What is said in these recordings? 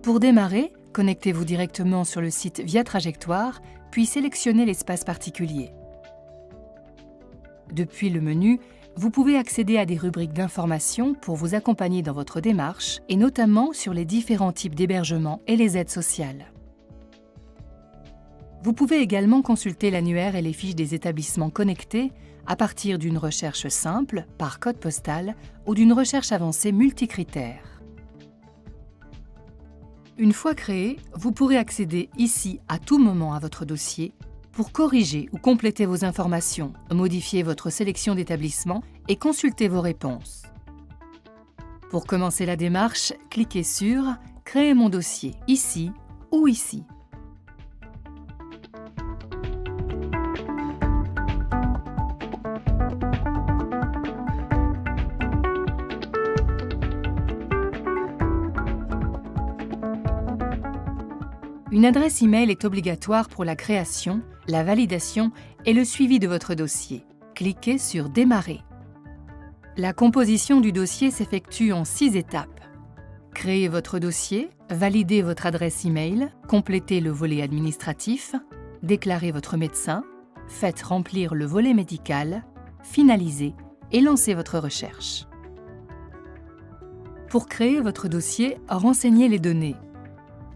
Pour démarrer, connectez-vous directement sur le site via Trajectoire, puis sélectionnez l'espace particulier. Depuis le menu, vous pouvez accéder à des rubriques d'informations pour vous accompagner dans votre démarche et notamment sur les différents types d'hébergement et les aides sociales. Vous pouvez également consulter l'annuaire et les fiches des établissements connectés à partir d'une recherche simple, par code postal, ou d'une recherche avancée multicritère. Une fois créé, vous pourrez accéder ici à tout moment à votre dossier pour corriger ou compléter vos informations, modifier votre sélection d'établissements et consulter vos réponses. Pour commencer la démarche, cliquez sur « Créer mon dossier » ici ou ici. Une adresse e-mail est obligatoire pour la création, la validation et le suivi de votre dossier. Cliquez sur « Démarrer ». La composition du dossier s'effectue en 6 étapes. Créez votre dossier, validez votre adresse e-mail, complétez le volet administratif, déclarez votre médecin, faites remplir le volet médical, finalisez et lancez votre recherche. Pour créer votre dossier, renseignez les données.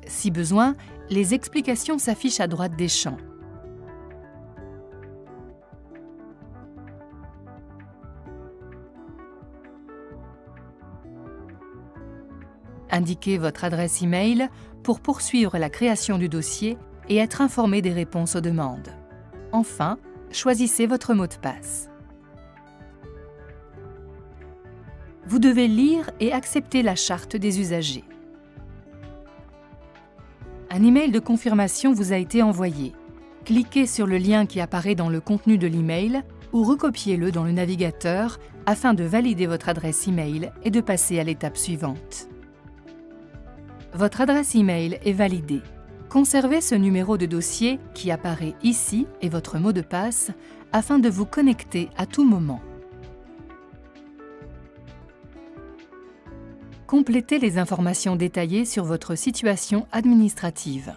Si besoin, les explications s'affichent à droite des champs. Indiquez votre adresse e-mail pour poursuivre la création du dossier et être informé des réponses aux demandes. Enfin, choisissez votre mot de passe. Vous devez lire et accepter la charte des usagers. Un email de confirmation vous a été envoyé. Cliquez sur le lien qui apparaît dans le contenu de l'email ou recopiez-le dans le navigateur afin de valider votre adresse email et de passer à l'étape suivante. Votre adresse email est validée. Conservez ce numéro de dossier qui apparaît ici et votre mot de passe afin de vous connecter à tout moment. Complétez les informations détaillées sur votre situation administrative.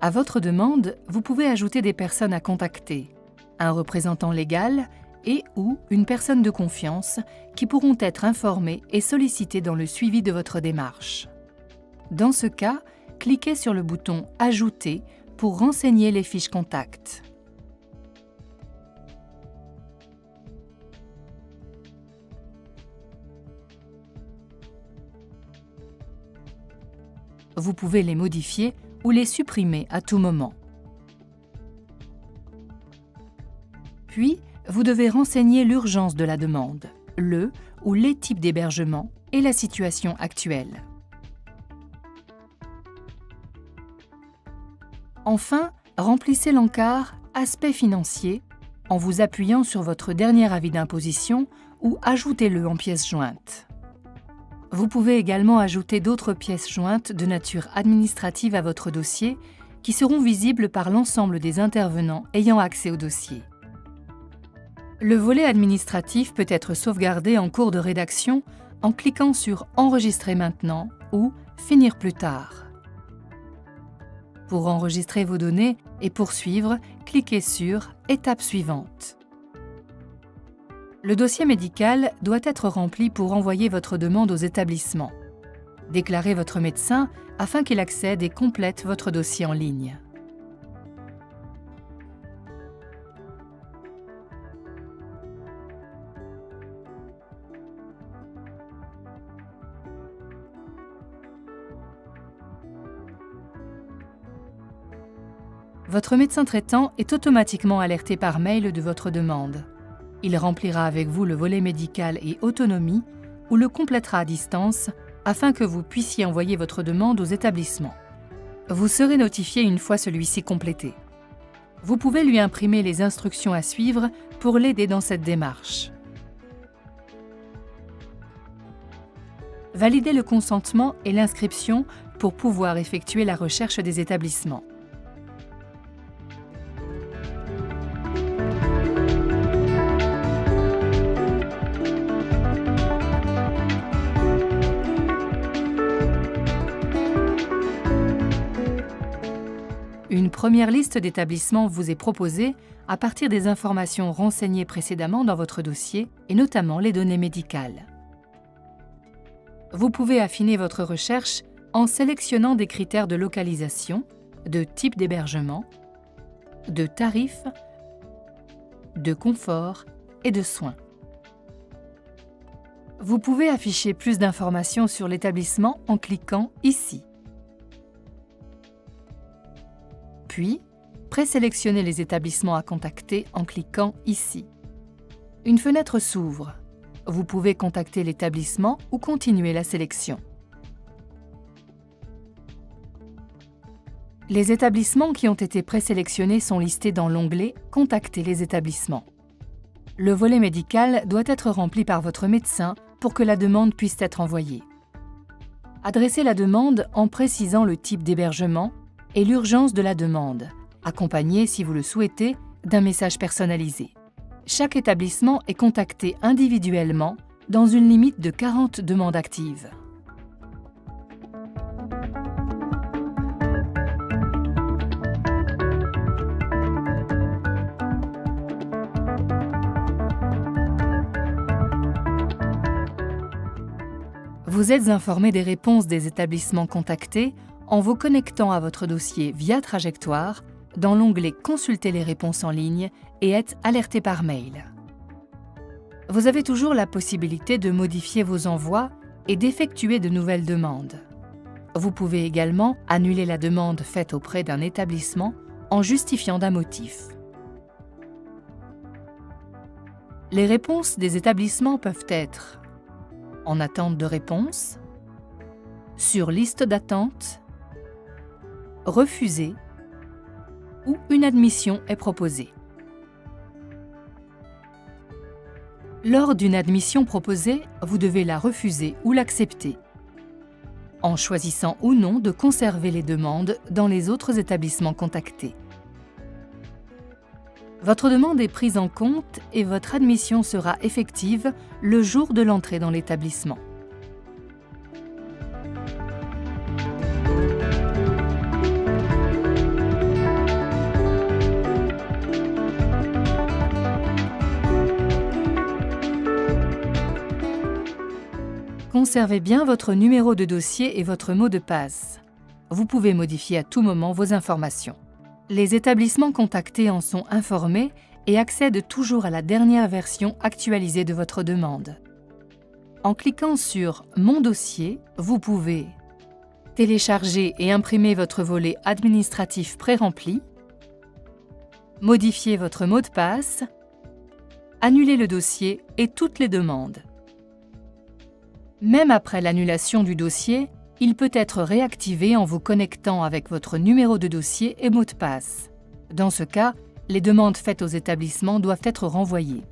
À votre demande, vous pouvez ajouter des personnes à contacter, un représentant légal et/ou une personne de confiance qui pourront être informés et sollicités dans le suivi de votre démarche. Dans ce cas, cliquez sur le bouton « Ajouter » pour renseigner les fiches contacts. Vous pouvez les modifier ou les supprimer à tout moment. Puis, vous devez renseigner l'urgence de la demande, le ou les types d'hébergement et la situation actuelle. Enfin, remplissez l'encart « Aspect financier » en vous appuyant sur votre dernier avis d'imposition ou ajoutez-le en pièce jointe. Vous pouvez également ajouter d'autres pièces jointes de nature administrative à votre dossier qui seront visibles par l'ensemble des intervenants ayant accès au dossier. Le volet administratif peut être sauvegardé en cours de rédaction en cliquant sur « Enregistrer maintenant » ou « Finir plus tard ». Pour enregistrer vos données et poursuivre, cliquez sur « Étape suivante ». Le dossier médical doit être rempli pour envoyer votre demande aux établissements. Déclarez votre médecin afin qu'il accède et complète votre dossier en ligne. Votre médecin traitant est automatiquement alerté par mail de votre demande. Il remplira avec vous le volet médical et autonomie ou le complétera à distance afin que vous puissiez envoyer votre demande aux établissements. Vous serez notifié une fois celui-ci complété. Vous pouvez lui imprimer les instructions à suivre pour l'aider dans cette démarche. Validez le consentement et l'inscription pour pouvoir effectuer la recherche des établissements. Une première liste d'établissements vous est proposée à partir des informations renseignées précédemment dans votre dossier et notamment les données médicales. Vous pouvez affiner votre recherche en sélectionnant des critères de localisation, de type d'hébergement, de tarifs, de confort et de soins. Vous pouvez afficher plus d'informations sur l'établissement en cliquant ici. Puis, présélectionnez les établissements à contacter en cliquant ici. Une fenêtre s'ouvre. Vous pouvez contacter l'établissement ou continuer la sélection. Les établissements qui ont été présélectionnés sont listés dans l'onglet « Contacter les établissements ». Le volet médical doit être rempli par votre médecin pour que la demande puisse être envoyée. Adressez la demande en précisant le type d'hébergement et l'urgence de la demande, accompagné, si vous le souhaitez, d'un message personnalisé. Chaque établissement est contacté individuellement dans une limite de 40 demandes actives. Vous êtes informé des réponses des établissements contactés en vous connectant à votre dossier via Trajectoire dans l'onglet « Consulter les réponses en ligne » et être alerté par mail. Vous avez toujours la possibilité de modifier vos envois et d'effectuer de nouvelles demandes. Vous pouvez également annuler la demande faite auprès d'un établissement en justifiant d'un motif. Les réponses des établissements peuvent être en attente de réponse, sur liste d'attente, refusé ou une admission est proposée. Lors d'une admission proposée, vous devez la refuser ou l'accepter, en choisissant ou non de conserver les demandes dans les autres établissements contactés. Votre demande est prise en compte et votre admission sera effective le jour de l'entrée dans l'établissement. Conservez bien votre numéro de dossier et votre mot de passe. Vous pouvez modifier à tout moment vos informations. Les établissements contactés en sont informés et accèdent toujours à la dernière version actualisée de votre demande. En cliquant sur « Mon dossier », vous pouvez télécharger et imprimer votre volet administratif pré-rempli, modifier votre mot de passe, annuler le dossier et toutes les demandes. Même après l'annulation du dossier, il peut être réactivé en vous connectant avec votre numéro de dossier et mot de passe. Dans ce cas, les demandes faites aux établissements doivent être renvoyées.